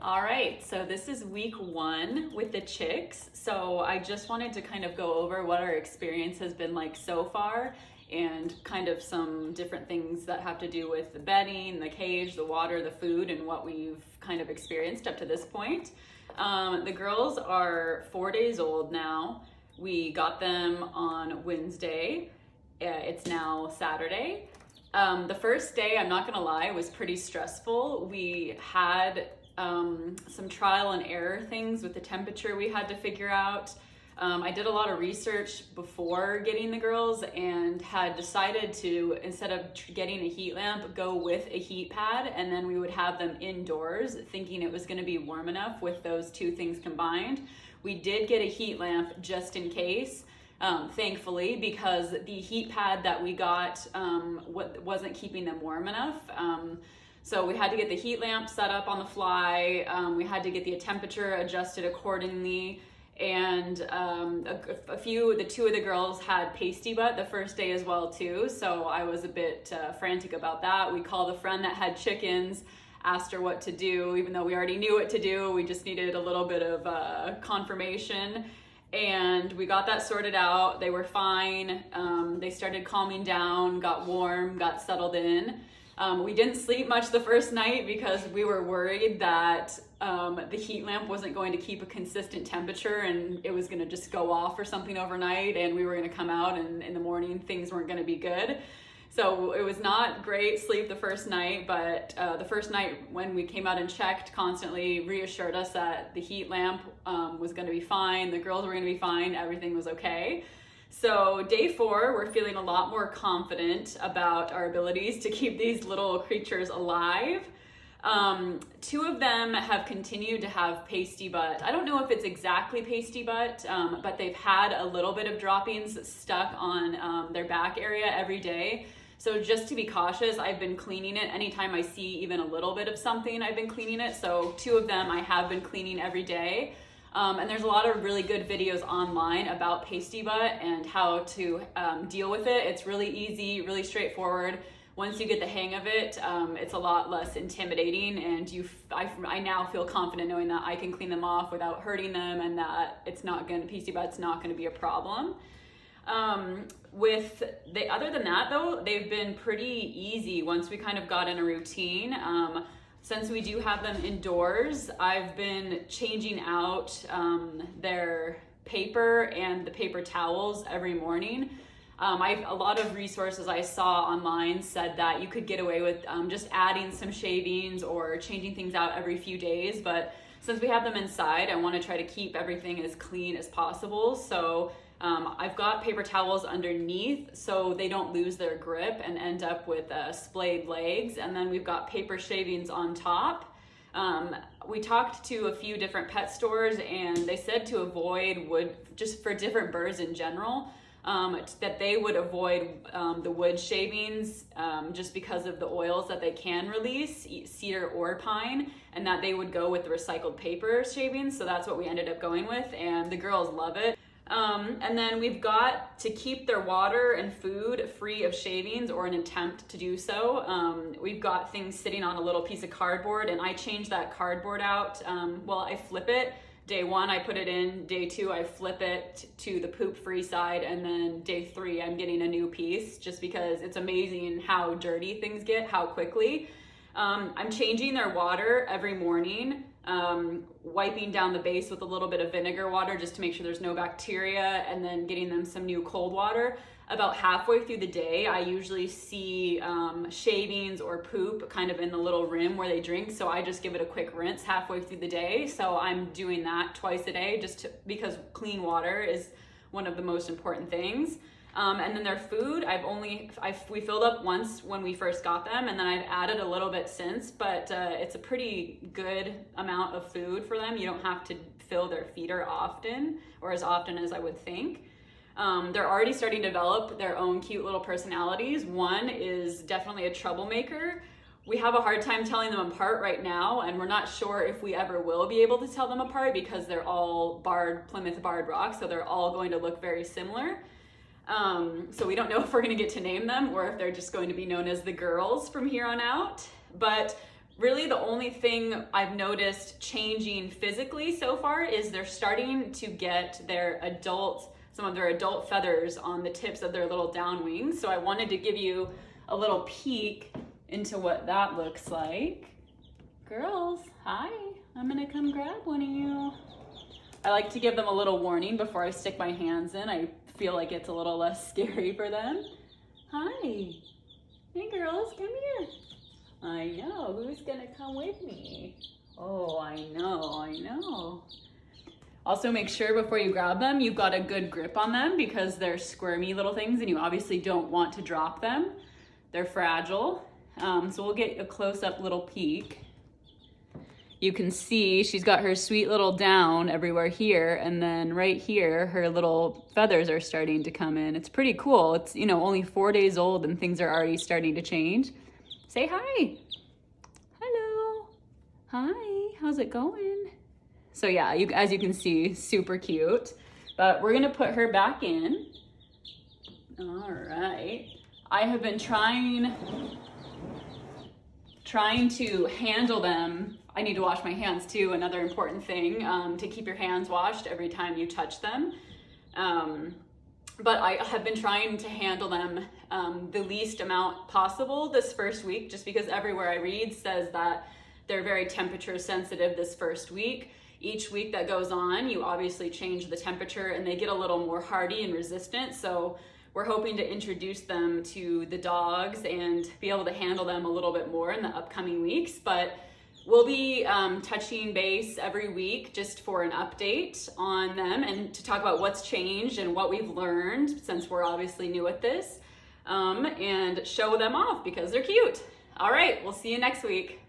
All right, so this is week 1 with the chicks. So I just wanted to kind of go over what our experience has been like so far and kind of some different things that have to do with the bedding, the cage, the water, the food, and what we've kind of experienced up to this point. The girls are 4 days old now. We got them on Wednesday. It's now Saturday. The first day, I'm not gonna lie, was pretty stressful. We had some trial and error things with the temperature we had to figure out. I did a lot of research before getting the girls and had decided to, instead of getting a heat lamp, go with a heat pad, and then we would have them indoors, thinking it was going to be warm enough with those two things combined. We did get a heat lamp just in case. Thankfully, because the heat pad that we got wasn't keeping them warm enough. So we had to get the heat lamp set up on the fly. We had to get the temperature adjusted accordingly. And the two of the girls had pasty butt the first day as well too. So I was a bit frantic about that. We called a friend that had chickens, asked her what to do, even though we already knew what to do. We just needed a little bit of confirmation. And we got that sorted out. They were fine. They started calming down, got warm, got settled in. We didn't sleep much the first night because we were worried that the heat lamp wasn't going to keep a consistent temperature and it was going to just go off or something overnight, and we were going to come out and in the morning things weren't going to be good. So it was not great sleep the first night, but the first night when we came out and checked constantly reassured us that the heat lamp was going to be fine, the girls were going to be fine, everything was okay. So day 4, we're feeling a lot more confident about our abilities to keep these little creatures alive. 2 of them have continued to have pasty butt. I don't know if it's exactly pasty butt, but they've had a little bit of droppings stuck on their back area every day. So just to be cautious, I've been cleaning it. Anytime I see even a little bit of something, I've been cleaning it. So 2 of them I have been cleaning every day. And there's a lot of really good videos online about pasty butt and how to deal with it. It's really easy, really straightforward. Once you get the hang of it, it's a lot less intimidating, and I now feel confident knowing that I can clean them off without hurting them, and that pasty butt's not going to be a problem. Other than that though, they've been pretty easy once we kind of got in a routine. Since we do have them indoors, I've been changing out their paper and the paper towels every morning. A lot of resources I saw online said that you could get away with just adding some shavings or changing things out every few days, but since we have them inside, I want to try to keep everything as clean as possible. So I've got paper towels underneath so they don't lose their grip and end up with splayed legs. And then we've got paper shavings on top. We talked to a few different pet stores and they said to avoid wood, just for different birds in general, that they would avoid the wood shavings just because of the oils that they can release, cedar or pine, and that they would go with the recycled paper shavings. So that's what we ended up going with, and the girls love it. And then we've got to keep their water and food free of shavings, or an attempt to do so. We've got things sitting on a little piece of cardboard, and I change that cardboard out. I flip it. Day 1, I put it in. Day 2, I flip it to the poop-free side, and then day 3, I'm getting a new piece, just because it's amazing how dirty things get, how quickly. I'm changing their water every morning. Wiping down the base with a little bit of vinegar water just to make sure there's no bacteria, and then getting them some new cold water. About halfway through the day, I usually see shavings or poop kind of in the little rim where they drink, so I just give it a quick rinse halfway through the day. So I'm doing that twice a day because clean water is one of the most important things. And then their food, we filled up once when we first got them, and then I've added a little bit since, but it's a pretty good amount of food for them. You don't have to fill their feeder often, or as often as I would think. They're already starting to develop their own cute little personalities. One is definitely a troublemaker. We have a hard time telling them apart right now, and we're not sure if we ever will be able to tell them apart because they're all Plymouth Barred Rock, so they're all going to look very similar. So we don't know if we're going to get to name them or if they're just going to be known as the girls from here on out. But really the only thing I've noticed changing physically so far is they're starting to get some of their adult feathers on the tips of their little down wings. So I wanted to give you a little peek into what that looks like. Girls, hi, I'm gonna come grab one of you. I like to give them a little warning before I stick my hands in. I feel like it's a little less scary for them. Hi, hey girls, come here. I know, who's gonna come with me? Oh, I know. Also make sure before you grab them, you've got a good grip on them because they're squirmy little things and you obviously don't want to drop them. They're fragile. So we'll get a close-up little peek. You can see she's got her sweet little down everywhere here, and then right here, her little feathers are starting to come in. It's pretty cool. It's, only 4 days old and things are already starting to change. Say hi. Hello. Hi, how's it going? So yeah, as you can see, super cute. But we're gonna put her back in. All right. I have been trying to handle them. I need to wash my hands too, another important thing, to keep your hands washed every time you touch them. But I have been trying to handle them the least amount possible this first week, just because everywhere I read says that they're very temperature sensitive this first week. Each week that goes on, you obviously change the temperature and they get a little more hardy and resistant. So we're hoping to introduce them to the dogs and be able to handle them a little bit more in the upcoming weeks. But we'll be touching base every week just for an update on them and to talk about what's changed and what we've learned since we're obviously new at this, and show them off because they're cute. All right, we'll see you next week.